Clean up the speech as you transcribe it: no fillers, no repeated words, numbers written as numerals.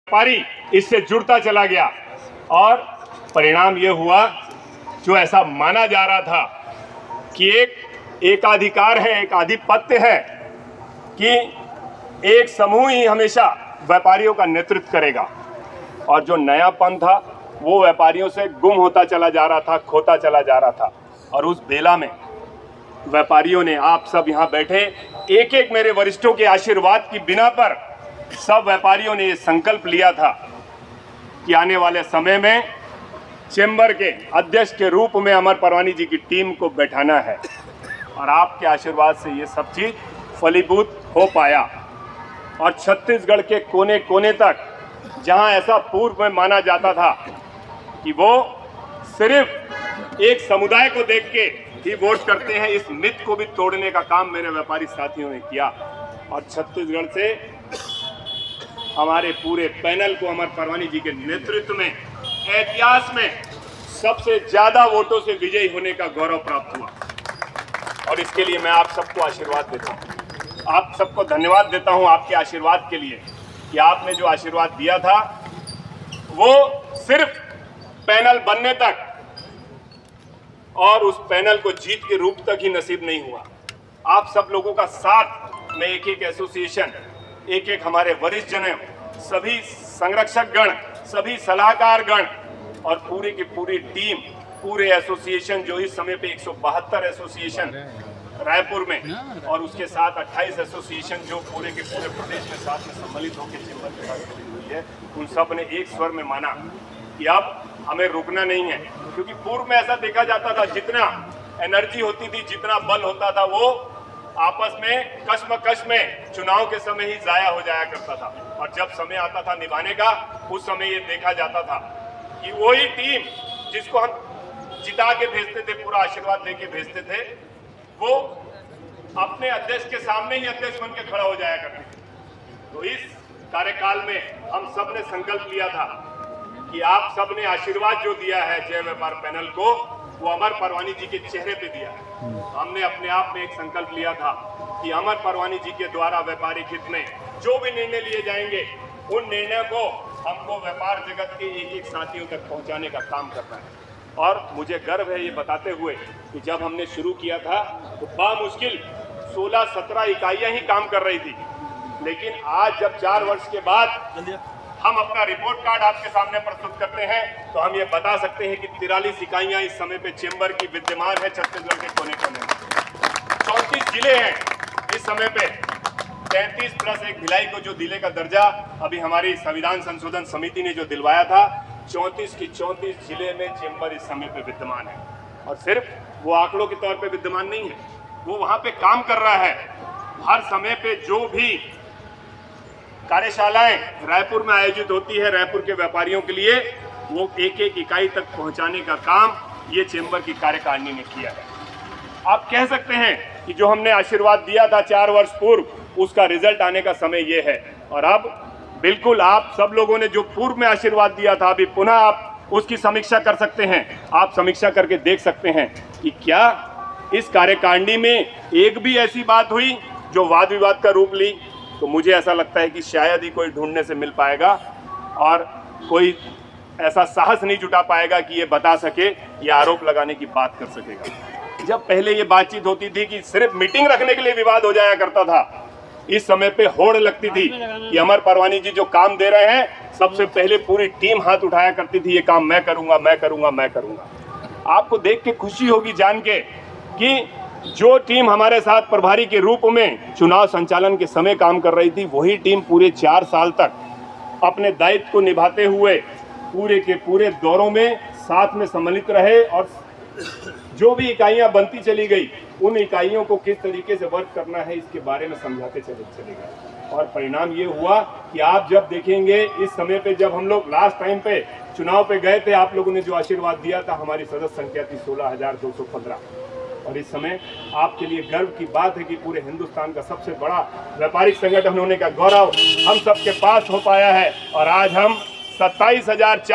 व्यापारी इससे जुड़ता चला गया और परिणाम ये हुआ जो ऐसा माना जा रहा था कि एक अधिकार है, एक आधिपत्य है कि एक समूह ही हमेशा व्यापारियों का नेतृत्व करेगा, और जो नयापन था वो व्यापारियों से गुम होता चला जा रहा था, खोता चला जा रहा था। और उस बेला में व्यापारियों ने, आप सब यहाँ बैठे, एक एक मेरे वरिष्ठों के आशीर्वाद की बिना पर सब व्यापारियों ने ये संकल्प लिया था कि आने वाले समय में चेंबर के अध्यक्ष के रूप में अमर परवानी जी की टीम को बैठाना है। और आपके आशीर्वाद से ये सब चीज फलीभूत हो पाया। और छत्तीसगढ़ के कोने कोने तक, जहां ऐसा पूर्व में माना जाता था कि वो सिर्फ एक समुदाय को देख के ही वोट करते हैं, इस मिथ को भी तोड़ने का काम मेरे व्यापारी साथियों ने किया। और छत्तीसगढ़ से हमारे पूरे पैनल को अमर परवानी जी के नेतृत्व में इतिहास में सबसे ज्यादा वोटों से विजयी होने का गौरव प्राप्त हुआ। और इसके लिए मैं आप सबको आशीर्वाद देता हूँ, आप सबको धन्यवाद देता हूँ आपके आशीर्वाद के लिए कि आपने जो आशीर्वाद दिया था वो सिर्फ पैनल बनने तक और उस पैनल को जीत के रूप तक ही नसीब नहीं हुआ। आप सब लोगों का साथ में एक एक एसोसिएशन, एक एक हमारे वरिष्ठ जन, सभी संरक्षक गण, सभी सलाहकार गण और पूरी की पूरी टीम, पूरे एसोसिएशन जो इस समय पे 172 एसोसिएशन रायपुर में और उसके साथ 28 एसोसिएशन जो पूरे के पूरे प्रदेश में साथ में सम्मिलित होकर चेंबर के साथ जुड़ी हुई है, उन सब ने एक स्वर में माना कि अब हमें रुकना नहीं है। क्योंकि पूर्व में ऐसा देखा जाता था, जितना एनर्जी होती थी, जितना बल होता था, वो आपस में कश्मकश में चुनाव के समय ही जाया हो जाया करता था। और जब समय आता था निभाने का, उस समय ये देखा जाता था कि वही टीम जिसको हम जिता के भेजते थे, पूरा आशीर्वाद दे के भेजते थे, वो अपने अध्यक्ष के सामने ही अध्यक्ष बन के खड़ा हो जाया करती थी। तो इस कार्यकाल में हम सब ने संकल्प लिया था कि आप सब ने आशीर्वाद जो दिया है जय व्यापार पैनल को, वो अमर परवानी जी के चेहरे पे दिया है। हमने अपने आप में एक संकल्प लिया था कि अमर परवानी जी के द्वारा व्यापारिक हित में जो भी निर्णय लिए जाएंगे, उन निर्णय को हमको व्यापार जगत के एक एक साथियों तक पहुंचाने का काम करना है। और मुझे गर्व है ये बताते हुए कि जब हमने शुरू किया था तो बामुश्किल 16-17 इकाइयां ही काम कर रही थी, लेकिन आज जब 4 वर्ष के बाद हम अपना रिपोर्ट कार्ड आपके सामने प्रस्तुत करते हैं तो हम ये बता सकते हैं कि 43 इकाइयां इस समय पे चेंबर की विद्यमान है छत्तीसगढ़ के कोने कोने में। 34 जिले हैं इस समय पे, 33 प्लस एक भिलाई को जो जिले का दर्जा अभी हमारी संविधान संशोधन समिति ने जो दिलवाया था, 34 की 34 जिले में चेंबर इस समय पे विद्यमान है। और सिर्फ वो आंकड़ों के तौर पे विद्यमान नहीं है, वो वहां पे काम कर रहा है। हर समय पे जो भी कार्यशालाएं रायपुर में आयोजित होती है रायपुर के व्यापारियों के लिए, वो एक एक इकाई तक पहुंचाने का काम ये चेंबर की कार्यकारिणी ने किया है। आप कह सकते हैं कि जो हमने आशीर्वाद दिया था 4 वर्ष पूर्व, उसका रिजल्ट आने का समय ये है। और अब बिल्कुल आप सब लोगों ने जो पूर्व में आशीर्वाद दिया था, अभी पुनः आप उसकी समीक्षा कर सकते हैं। आप समीक्षा करके देख सकते हैं कि क्या इस कार्यकारिणी में एक भी ऐसी बात हुई जो वाद विवाद का रूप ली। तो मुझे ऐसा लगता है कि शायद ही कोई ढूंढने से मिल पाएगा और कोई ऐसा साहस नहीं जुटा पाएगा कि ये बता सके, ये आरोप लगाने की बात कर सकेगा। जब पहले ये बातचीत होती थी कि सिर्फ मीटिंग रखने के लिए विवाद हो जाया करता था, इस समय पे होड़ लगती थी कि अमर परवानी जी जो काम दे रहे हैं, सबसे पहले पूरी टीम हाथ उठाया करती थी, ये काम मैं करूंगा, मैं करूंगा, मैं करूंगा। आपको देख के खुशी होगी जान के कि जो टीम हमारे साथ प्रभारी के रूप में चुनाव संचालन के समय काम कर रही थी, वही टीम पूरे 4 साल तक अपने दायित्व को निभाते हुए पूरे के पूरे दौरों में साथ में सम्मिलित रहे। और जो भी इकाइयां बनती चली गई, उन इकाइयों को किस तरीके से वर्क करना है इसके बारे में समझाते चले गए। और परिणाम ये हुआ कि आप जब देखेंगे इस समय पे, जब हम लोग लास्ट टाइम पे चुनाव पे गए थे, आप लोगों ने जो आशीर्वाद दिया था, हमारी सदस्य संख्या थी 16,215। और इस समय आपके लिए गर्व की बात है कि पूरे हिंदुस्तान का सबसे बड़ा व्यापारिक संगठन होने का गौरव हम सबके पास हो पाया है। और आज हम 27,400